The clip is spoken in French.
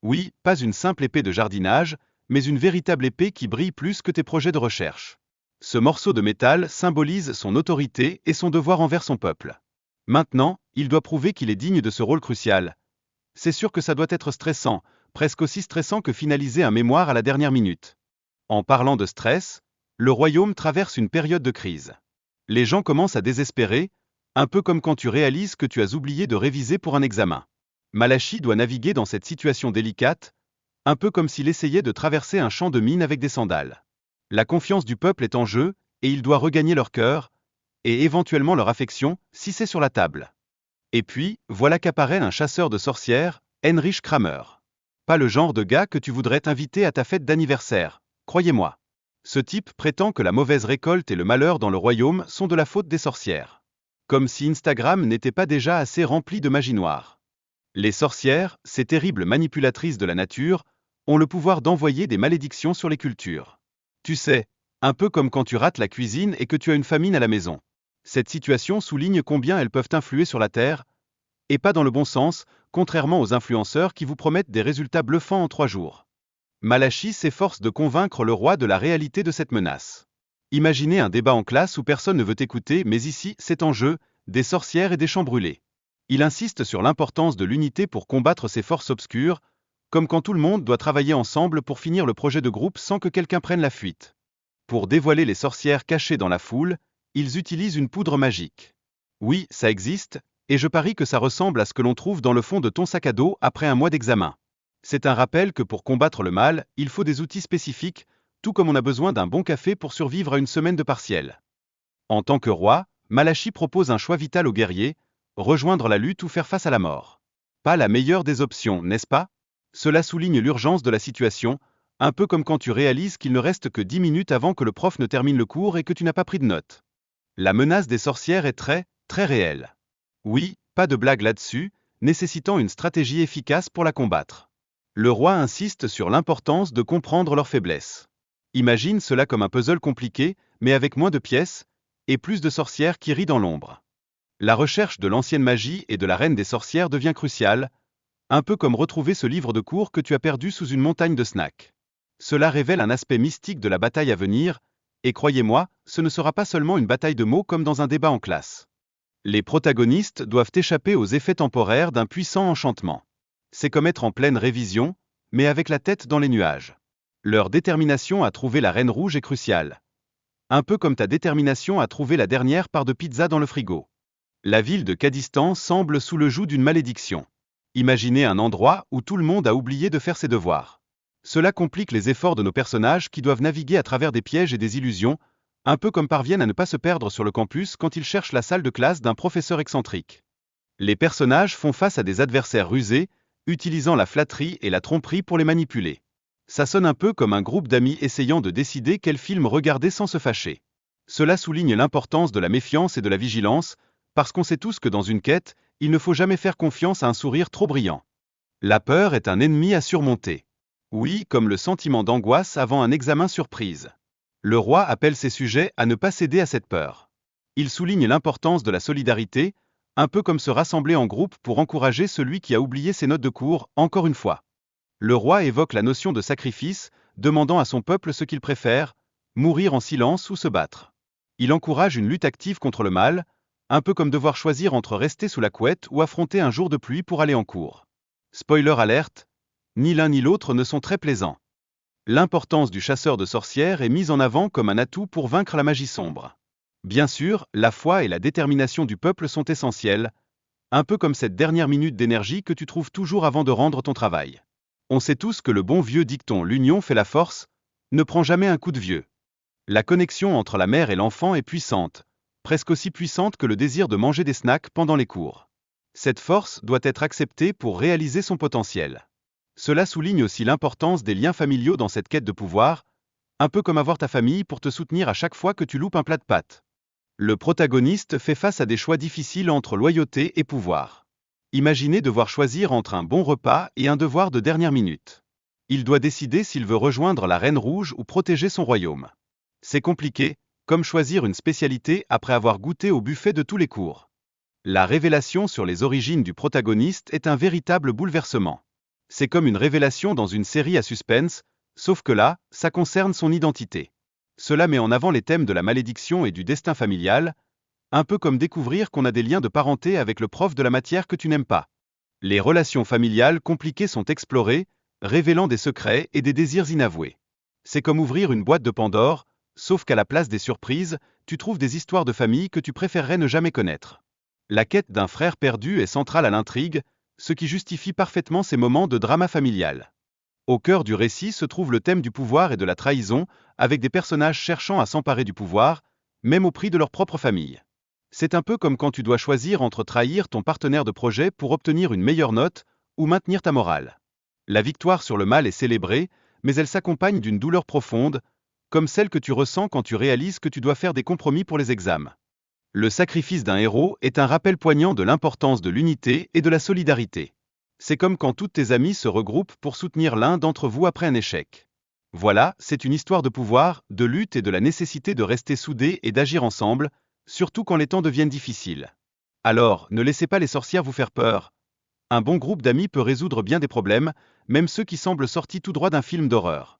Oui, pas une simple épée de jardinage, mais une véritable épée qui brille plus que tes projets de recherche. Ce morceau de métal symbolise son autorité et son devoir envers son peuple. Maintenant, il doit prouver qu'il est digne de ce rôle crucial. C'est sûr que ça doit être stressant, presque aussi stressant que finaliser un mémoire à la dernière minute. En parlant de stress, le royaume traverse une période de crise. Les gens commencent à désespérer, un peu comme quand tu réalises que tu as oublié de réviser pour un examen. Malachi doit naviguer dans cette situation délicate, un peu comme s'il essayait de traverser un champ de mine avec des sandales. La confiance du peuple est en jeu, et il doit regagner leur cœur, et éventuellement leur affection, si c'est sur la table. Et puis, voilà qu'apparaît un chasseur de sorcières, Heinrich Kramer. Pas le genre de gars que tu voudrais t'inviter à ta fête d'anniversaire, croyez-moi. Ce type prétend que la mauvaise récolte et le malheur dans le royaume sont de la faute des sorcières. Comme si Instagram n'était pas déjà assez rempli de magie noire. Les sorcières, ces terribles manipulatrices de la nature, ont le pouvoir d'envoyer des malédictions sur les cultures. Tu sais, un peu comme quand tu rates la cuisine et que tu as une famine à la maison. Cette situation souligne combien elles peuvent influer sur la Terre, et pas dans le bon sens, contrairement aux influenceurs qui vous promettent des résultats bluffants en 3 jours. Malachi s'efforce de convaincre le roi de la réalité de cette menace. Imaginez un débat en classe où personne ne veut écouter, mais ici, c'est en jeu, des sorcières et des champs brûlés. Il insiste sur l'importance de l'unité pour combattre ces forces obscures, comme quand tout le monde doit travailler ensemble pour finir le projet de groupe sans que quelqu'un prenne la fuite. Pour dévoiler les sorcières cachées dans la foule, ils utilisent une poudre magique. Oui, ça existe, et je parie que ça ressemble à ce que l'on trouve dans le fond de ton sac à dos après un mois d'examen. C'est un rappel que pour combattre le mal, il faut des outils spécifiques, tout comme on a besoin d'un bon café pour survivre à une semaine de partiel. En tant que roi, Malachi propose un choix vital aux guerriers, rejoindre la lutte ou faire face à la mort. Pas la meilleure des options, n'est-ce pas? Cela souligne l'urgence de la situation, un peu comme quand tu réalises qu'il ne reste que 10 minutes avant que le prof ne termine le cours et que tu n'as pas pris de notes. La menace des sorcières est très, très réelle. Oui, pas de blague là-dessus, nécessitant une stratégie efficace pour la combattre. Le roi insiste sur l'importance de comprendre leurs faiblesses. Imagine cela comme un puzzle compliqué, mais avec moins de pièces, et plus de sorcières qui rient dans l'ombre. La recherche de l'ancienne magie et de la reine des sorcières devient cruciale, un peu comme retrouver ce livre de cours que tu as perdu sous une montagne de snacks. Cela révèle un aspect mystique de la bataille à venir, et croyez-moi, ce ne sera pas seulement une bataille de mots comme dans un débat en classe. Les protagonistes doivent échapper aux effets temporaires d'un puissant enchantement. C'est comme être en pleine révision, mais avec la tête dans les nuages. Leur détermination à trouver la reine rouge est cruciale. Un peu comme ta détermination à trouver la dernière part de pizza dans le frigo. La ville de Kadistan semble sous le joug d'une malédiction. Imaginez un endroit où tout le monde a oublié de faire ses devoirs. Cela complique les efforts de nos personnages qui doivent naviguer à travers des pièges et des illusions, un peu comme parviennent à ne pas se perdre sur le campus quand ils cherchent la salle de classe d'un professeur excentrique. Les personnages font face à des adversaires rusés, utilisant la flatterie et la tromperie pour les manipuler. Ça sonne un peu comme un groupe d'amis essayant de décider quel film regarder sans se fâcher. Cela souligne l'importance de la méfiance et de la vigilance, parce qu'on sait tous que dans une quête, il ne faut jamais faire confiance à un sourire trop brillant. La peur est un ennemi à surmonter. Oui, comme le sentiment d'angoisse avant un examen surprise. Le roi appelle ses sujets à ne pas céder à cette peur. Il souligne l'importance de la solidarité, un peu comme se rassembler en groupe pour encourager celui qui a oublié ses notes de cours, encore une fois. Le roi évoque la notion de sacrifice, demandant à son peuple ce qu'il préfère, mourir en silence ou se battre. Il encourage une lutte active contre le mal, un peu comme devoir choisir entre rester sous la couette ou affronter un jour de pluie pour aller en cours. Spoiler alerte, ni l'un ni l'autre ne sont très plaisants. L'importance du chasseur de sorcières est mise en avant comme un atout pour vaincre la magie sombre. Bien sûr, la foi et la détermination du peuple sont essentielles, un peu comme cette dernière minute d'énergie que tu trouves toujours avant de rendre ton travail. On sait tous que le bon vieux dicton "l'union fait la force" ne prend jamais un coup de vieux. La connexion entre la mère et l'enfant est puissante, presque aussi puissante que le désir de manger des snacks pendant les cours. Cette force doit être acceptée pour réaliser son potentiel. Cela souligne aussi l'importance des liens familiaux dans cette quête de pouvoir, un peu comme avoir ta famille pour te soutenir à chaque fois que tu loupes un plat de pâtes. Le protagoniste fait face à des choix difficiles entre loyauté et pouvoir. Imaginez devoir choisir entre un bon repas et un devoir de dernière minute. Il doit décider s'il veut rejoindre la Reine Rouge ou protéger son royaume. C'est compliqué, comme choisir une spécialité après avoir goûté au buffet de tous les cours. La révélation sur les origines du protagoniste est un véritable bouleversement. C'est comme une révélation dans une série à suspense, sauf que là, ça concerne son identité. Cela met en avant les thèmes de la malédiction et du destin familial, un peu comme découvrir qu'on a des liens de parenté avec le prof de la matière que tu n'aimes pas. Les relations familiales compliquées sont explorées, révélant des secrets et des désirs inavoués. C'est comme ouvrir une boîte de Pandore, sauf qu'à la place des surprises, tu trouves des histoires de famille que tu préférerais ne jamais connaître. La quête d'un frère perdu est centrale à l'intrigue, ce qui justifie parfaitement ces moments de drama familial. Au cœur du récit se trouve le thème du pouvoir et de la trahison, avec des personnages cherchant à s'emparer du pouvoir, même au prix de leur propre famille. C'est un peu comme quand tu dois choisir entre trahir ton partenaire de projet pour obtenir une meilleure note ou maintenir ta morale. La victoire sur le mal est célébrée, mais elle s'accompagne d'une douleur profonde, comme celle que tu ressens quand tu réalises que tu dois faire des compromis pour les examens. Le sacrifice d'un héros est un rappel poignant de l'importance de l'unité et de la solidarité. C'est comme quand toutes tes amies se regroupent pour soutenir l'un d'entre vous après un échec. Voilà, c'est une histoire de pouvoir, de lutte et de la nécessité de rester soudés et d'agir ensemble, surtout quand les temps deviennent difficiles. Alors, ne laissez pas les sorcières vous faire peur. Un bon groupe d'amis peut résoudre bien des problèmes, même ceux qui semblent sortis tout droit d'un film d'horreur.